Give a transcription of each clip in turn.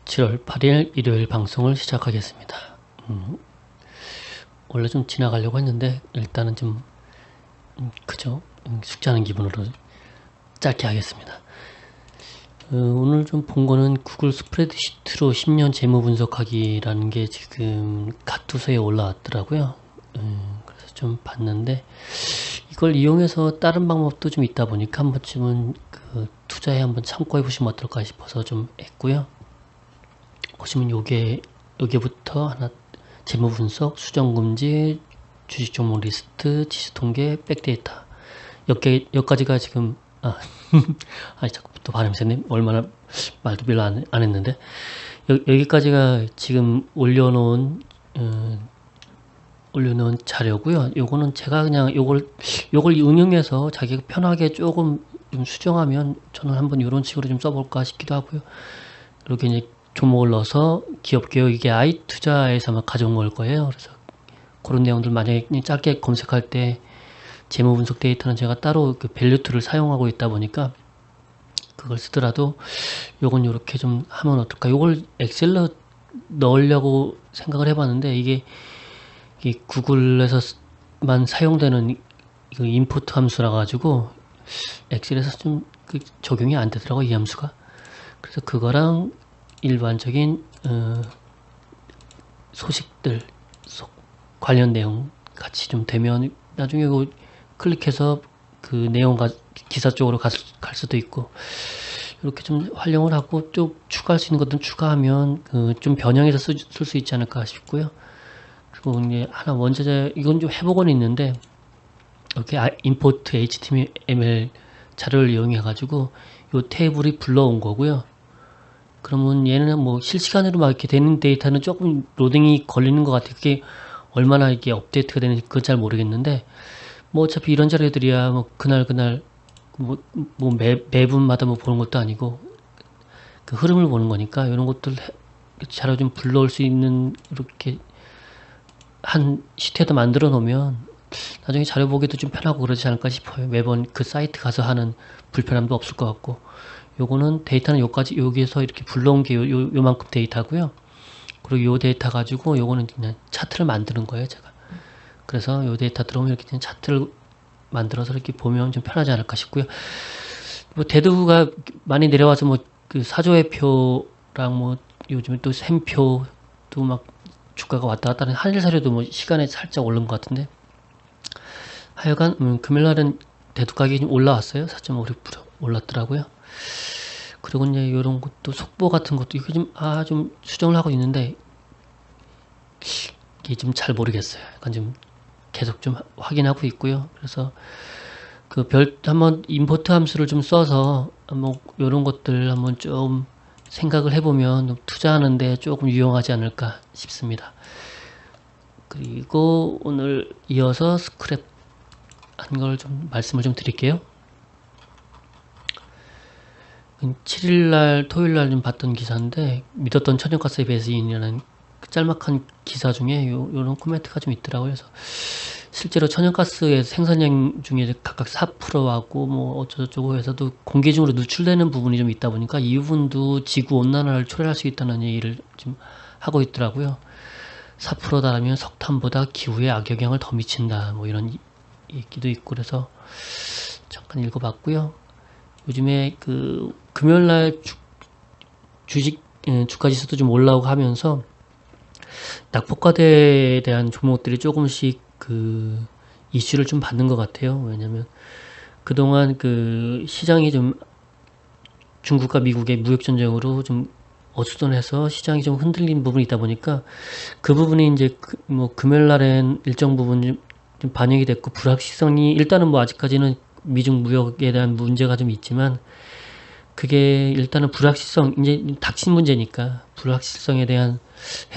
7월 8일 일요일 방송을 시작하겠습니다. 원래 좀 지나가려고 했는데 일단은 좀 그죠? 숙제하는 기분으로 짧게 하겠습니다. 오늘 좀 본 거는 구글 스프레드시트로 10년 재무 분석하기라는 게 지금 갓투서에 올라왔더라고요. 그래서 좀 봤는데 이걸 이용해서 다른 방법도 좀 있다 보니까 한 번쯤은 그 투자에 한번 참고해 보시면 어떨까 싶어서 좀 했고요. 보시면 요게부터 하나 재무 분석, 수정 금지, 주식 종목 리스트, 지수 통계, 백데이터 여기까지가 지금 아니 자꾸 또 발음이 새네. 얼마나 말도 별로 안 했는데 여기까지가 지금 올려놓은 자료고요. 요거는 제가 그냥 요걸 응용해서 자기가 편하게 조금 좀 수정하면 저는 한번 이런 식으로 좀 써볼까 싶기도 하고요. 이렇게 이제 종목을 넣어서 기업개혁 이게 아이투자에서만 가져온 걸 거예요. 그래서 그런 내용들 만약에 짧게 검색할 때 재무 분석 데이터는 제가 따로 그 밸류툴을 사용하고 있다 보니까 그걸 쓰더라도 요건 요렇게 좀 하면 어떨까. 요걸 엑셀로 넣으려고 생각을 해봤는데 이게 구글에서만 사용되는 그 임포트 함수라 가지고 엑셀에서 좀 적용이 안 되더라고 이 함수가. 그래서 그거랑 일반적인 소식들 관련 내용 같이 좀 되면 나중에 클릭해서 그 내용 기사 쪽으로 갈 수도 있고 이렇게 좀 활용을 하고 좀 추가할 수 있는 것들은 추가하면 좀 변형해서 쓸 수 있지 않을까 싶고요. 그리고 이제 하나 원자재 이건 좀 해보고는 있는데 이렇게 import html 자료를 이용해 가지고 요 테이블이 불러온 거고요. 그러면 얘는 뭐 실시간으로 막 이렇게 되는 데이터는 조금 로딩이 걸리는 것 같아요. 그게 얼마나 이게 업데이트가 되는지 그건 잘 모르겠는데 뭐 어차피 이런 자료들이야 뭐 그날 매분마다 뭐 보는 것도 아니고 그 흐름을 보는 거니까 이런 것들 자료 좀 불러올 수 있는 이렇게 한 시트에다 만들어 놓으면 나중에 자료 보기도 좀 편하고 그러지 않을까 싶어요. 매번 그 사이트 가서 하는 불편함도 없을 것 같고 요거는 데이터는 여기에서 이렇게 불러온 게 요만큼 데이터고요. 그리고 요 데이터 가지고 요거는 그냥 차트를 만드는 거예요, 제가. 그래서 요 데이터 들어오면 이렇게 그냥 차트를 만들어서 이렇게 보면 좀 편하지 않을까 싶고요. 뭐 대두가 많이 내려와서 뭐 그 사조의 표랑 뭐 요즘에 또 샘표도 막 주가가 왔다 갔다 하는 한일사료도 뭐 시간에 살짝 오른 것 같은데 하여간 금요일날은 대두 가격이 좀 올라왔어요. 4.56% 올랐더라고요. 그리고 이제 이런 것도 속보 같은 것도 이게 좀 수정을 하고 있는데 이게 좀 잘 모르겠어요. 약간 좀 계속 좀 확인하고 있고요. 그래서 그 한번 임포트 함수를 좀 써서 한번 이런 것들 한번 좀 생각을 해보면 투자하는데 조금 유용하지 않을까 싶습니다. 그리고 오늘 이어서 스크랩 한 걸 좀 말씀을 좀 드릴게요. 7일날 토요일날 좀 봤던 기사인데 믿었던 천연가스의 배수인이라는 그 짤막한 기사 중에 요런 코멘트가 좀 있더라고요. 그래서 실제로 천연가스의 생산량 중에 각각 4%하고 뭐 어쩌고저쩌고 해서도 공기 중으로 누출되는 부분이 좀 있다 보니까 이 부분도 지구 온난화를 초래할 수 있다는 얘기를 좀 하고 있더라고요. 4%다라면 석탄보다 기후에 악영향을 더 미친다 뭐 이런 얘기도 있고 그래서 잠깐 읽어봤고요. 요즘에 그 금요일날 주가지수도 좀 올라오고 하면서 낙폭과대에 대한 종목들이 조금씩 그 이슈를 좀 받는 것 같아요. 왜냐면 그동안 그 시장이 좀 중국과 미국의 무역전쟁으로 좀 어수선해서 시장이 좀 흔들린 부분이 있다 보니까 그 부분이 이제 뭐 금요일날엔 일정 부분 좀 반영이 됐고 불확실성이 일단은 뭐 아직까지는 미중 무역에 대한 문제가 좀 있지만 그게 일단은 불확실성 이제 닥친 문제니까 불확실성에 대한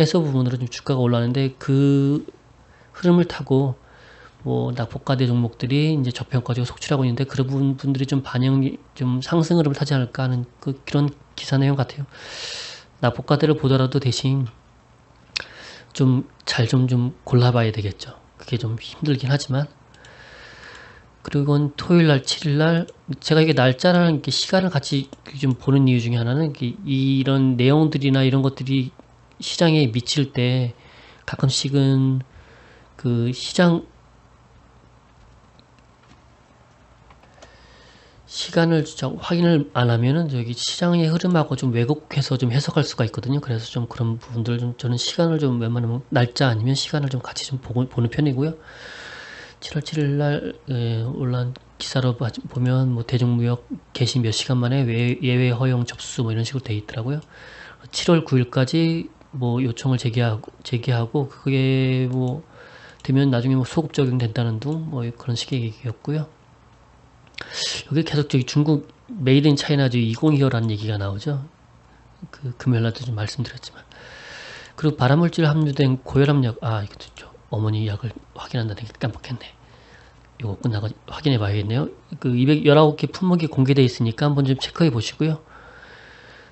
해소 부분으로 좀 주가가 올라왔는데 그 흐름을 타고 뭐 낙폭과대 종목들이 이제 저평가지고 속출하고 있는데 그런 분들이 좀 반영이 좀 상승 흐름을 타지 않을까 하는 그런 기사 내용 같아요. 낙폭과대를 보더라도 대신 좀 잘 좀 골라봐야 되겠죠. 그게 좀 힘들긴 하지만 그리고 이건 토요일 날, 7일 날, 제가 이게 날짜랑 이렇게 시간을 같이 좀 보는 이유 중에 하나는 이런 내용들이나 이런 것들이 시장에 미칠 때 가끔씩은 그 시간을 확인을 안 하면은 저기 시장의 흐름하고 좀 왜곡해서 좀 해석할 수가 있거든요. 그래서 좀 그런 부분들 좀 저는 시간을 좀 웬만하면 날짜 아니면 시간을 좀 같이 좀 보는 편이고요. 7월 7일 날 올라온 기사로 보면 뭐 대중무역 개시 몇 시간 만에 예외 허용 접수 뭐 이런 식으로 돼 있더라고요. 7월 9일까지 뭐 요청을 제기하고 그게 뭐 되면 나중에 뭐 소급 적용된다는 둥 뭐 그런 식의 얘기였고요. 여기 계속 저기 중국 메이드 인 차이나즈 2025라는 얘기가 나오죠. 그 금요일날도 좀 말씀드렸지만. 그리고 발암물질 함유된 고혈압약, 이것도 죠 어머니 약을 확인한다는 게 깜빡했네. 이거 끝나고 확인해 봐야겠네요. 그 219개 품목이 공개되어 있으니까 한번 좀 체크해 보시고요.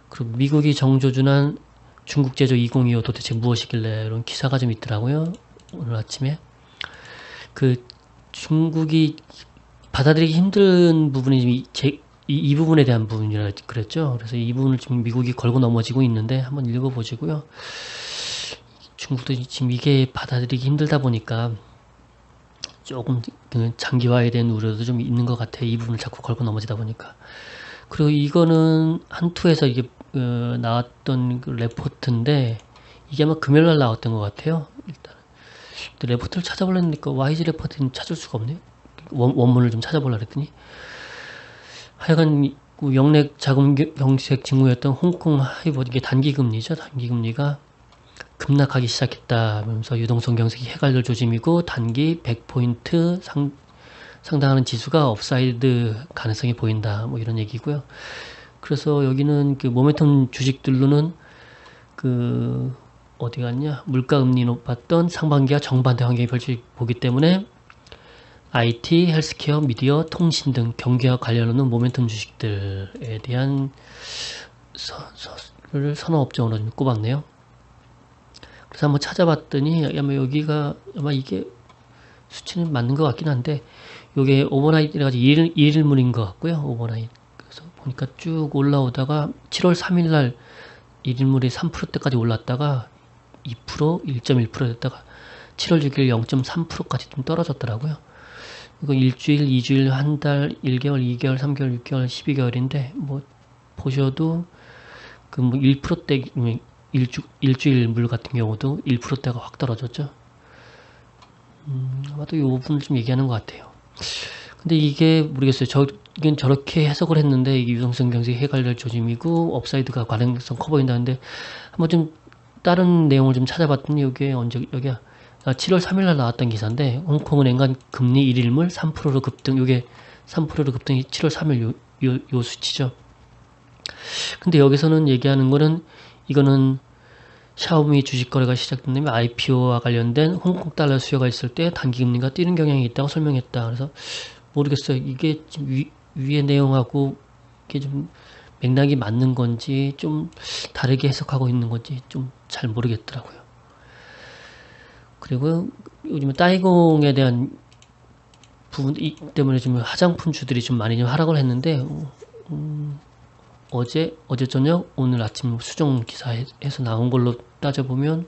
그리고 미국이 정조준한 중국 제조 2025 도대체 무엇이길래 이런 기사가 좀 있더라고요. 오늘 아침에. 그 중국이 받아들이기 힘든 부분이 이 부분에 대한 부분이라 그랬죠. 그래서 이 부분을 지금 미국이 걸고 넘어지고 있는데 한번 읽어보시고요. 중국도 지금 이게 받아들이기 힘들다 보니까 조금 장기화에 대한 우려도 좀 있는 것 같아요. 이 부분을 자꾸 걸고 넘어지다 보니까. 그리고 이거는 한투에서 이게 나왔던 그 레포트인데 이게 아마 금요일날 나왔던 것 같아요. 일단 레포트를 찾아보려니까 YG 레포트는 찾을 수가 없네요. 원문을 좀 찾아보려고 했더니 하여간 영내 자금 경색 징후였던 홍콩 하이버 이게 단기금리죠. 단기금리가 급락하기 시작했다 면서 유동성 경색이 해갈될 조짐이고 단기 100포인트 상당하는 지수가 업사이드 가능성이 보인다 뭐 이런 얘기고요. 그래서 여기는 그 모멘텀 주식들로는 그 어디 갔냐 물가금리 높았던 상반기와 정반대 환경이 펼쳐보기 때문에 IT, 헬스케어, 미디어, 통신 등 경기와 관련 없는 모멘텀 주식들에 대한 선호업종으로 좀 꼽았네요. 그래서 한번 찾아봤더니 아마 이게 수치는 맞는 것 같긴 한데 이게 오버나잇이라 가지고 일일물인 것 같고요. 오버나잇. 그래서 보니까 쭉 올라오다가 7월 3일 날 일일물이 3%대까지 올랐다가 2%, 1.1% 됐다가 7월 6일 0.3%까지 좀 떨어졌더라고요. 이거 일주일, 2주일, 한 달, 1개월, 2개월, 3개월, 6개월, 12개월인데 뭐 보셔도 그 뭐 1%대 일주일 물 같은 경우도 1%대가 확 떨어졌죠. 아마도 이 부분을 좀 얘기하는 것 같아요. 근데 이게 모르겠어요. 이건 저렇게 해석을 했는데 이게 유동성 경색이 해갈될 조짐이고 업사이드가 가능성 커 보인다는데 한번 좀 다른 내용을 좀 찾아봤더니 여기야 7월 3일 날 나왔던 기사인데 홍콩은 연간 금리 일일물 3%로 급등. 이게 3%로 급등이 7월 3일 요 수치죠. 근데 여기서는 얘기하는 거는 이거는 샤오미 주식 거래가 시작된 다음에 IPO와 관련된 홍콩 달러 수요가 있을 때 단기금리가 뛰는 경향이 있다고 설명했다. 그래서 모르겠어요. 이게 지금 위의 내용하고 이게 좀 맥락이 맞는 건지 좀 다르게 해석하고 있는 건지 좀 잘 모르겠더라고요. 그리고 요즘에 따이공에 대한 부분 때문에 좀 화장품주들이 좀 많이 좀 하락을 했는데 어제 저녁 오늘 아침 수정 기사에서 나온 걸로 따져보면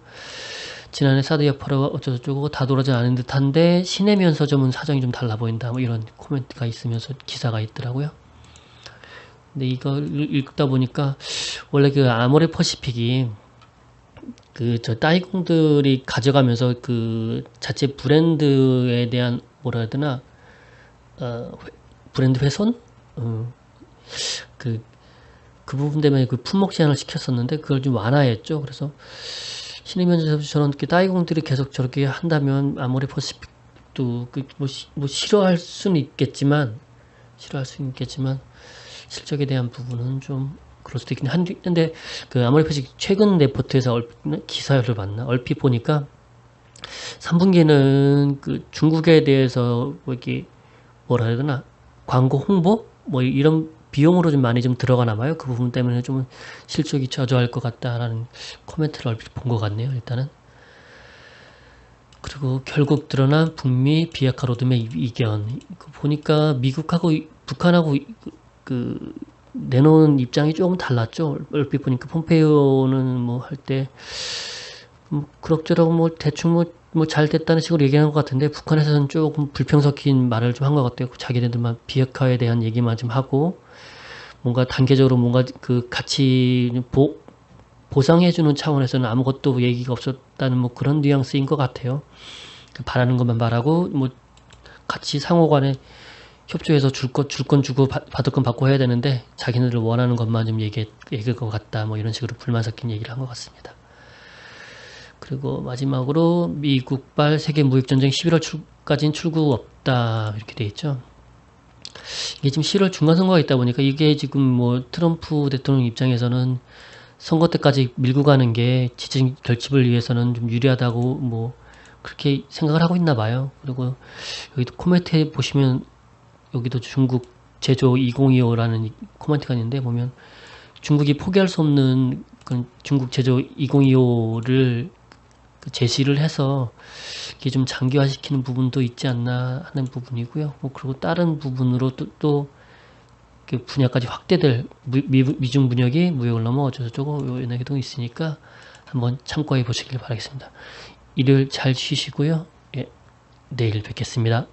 지난해 사드 여파로 어쩌고저쩌고 다돌아지 않은 듯한데 신해면서점은 사정이 좀 달라 보인다 뭐 이런 코멘트가 있으면서 기사가 있더라고요. 근데 이걸 읽다 보니까 원래 그 아모레 퍼시픽이 저 따이공들이 가져가면서 그 자체 브랜드에 대한 뭐라 해야 되나 브랜드 훼손 그 부분 때문에 그 품목 제한을 시켰었는데 그걸 좀 완화했죠. 그래서 신의면에서 저런 따이공들이 계속 저렇게 한다면 아모레 퍼시픽도 뭐 싫어할 수는 있겠지만 실적에 대한 부분은 좀 그럴 수도 있긴 한데 그 아모레 퍼시픽 최근 레포트에서 기사를 봤나 얼핏 보니까 3분기에는 그 중국에 대해서 뭐 이렇게 뭐라 해야 되나 광고 홍보 뭐 이런 비용으로 좀 많이 좀 들어가나 봐요. 그 부분 때문에 좀 실적이 저조할 것 같다라는 코멘트를 얼핏 본 것 같네요. 일단은 그리고 결국 드러난 북미 비핵화 로드맵 이견. 보니까 미국하고 북한하고 내놓은 입장이 조금 달랐죠. 얼핏 보니까 폼페이오는 뭐 할 때 그럭저럭 뭐 대충 뭐 잘 됐다는 식으로 얘기하는 것 같은데, 북한에서는 조금 불평 섞인 말을 좀 한 것 같아요. 자기네들만 비핵화에 대한 얘기만 좀 하고, 뭔가 단계적으로 뭔가 같이 보상해주는 차원에서는 아무것도 얘기가 없었다는 뭐 그런 뉘앙스인 것 같아요. 바라는 것만 말하고, 뭐 같이 상호간에 협조해서 줄 건 주고 받을 건 받고 해야 되는데, 자기네들 원하는 것만 좀 얘기할 것 같다, 뭐 이런 식으로 불만 섞인 얘기를 한 것 같습니다. 그리고 마지막으로 미국발 세계 무역전쟁 11월까지는 출구 없다, 이렇게 돼 있죠. 이게 지금 11월 중간선거가 있다 보니까, 이게 지금 뭐 트럼프 대통령 입장에서는 선거 때까지 밀고 가는 게 지지 결집을 위해서는 좀 유리하다고 뭐 그렇게 생각을 하고 있나 봐요. 그리고 여기도 코멘트에 보시면, 여기도 중국 제조 2025라는 코멘트가 있는데, 보면 중국이 포기할 수 없는 중국 제조 2025를 제시를 해서 이게 좀 장기화시키는 부분도 있지 않나 하는 부분이고요. 뭐 그리고 다른 부분으로 또 그 분야까지 확대될, 미중 분역이 무역을 넘어 어쩌고저쩌고 이런 얘기도 있으니까 한번 참고해 보시길 바라겠습니다. 일요일 잘 쉬시고요. 예, 내일 뵙겠습니다.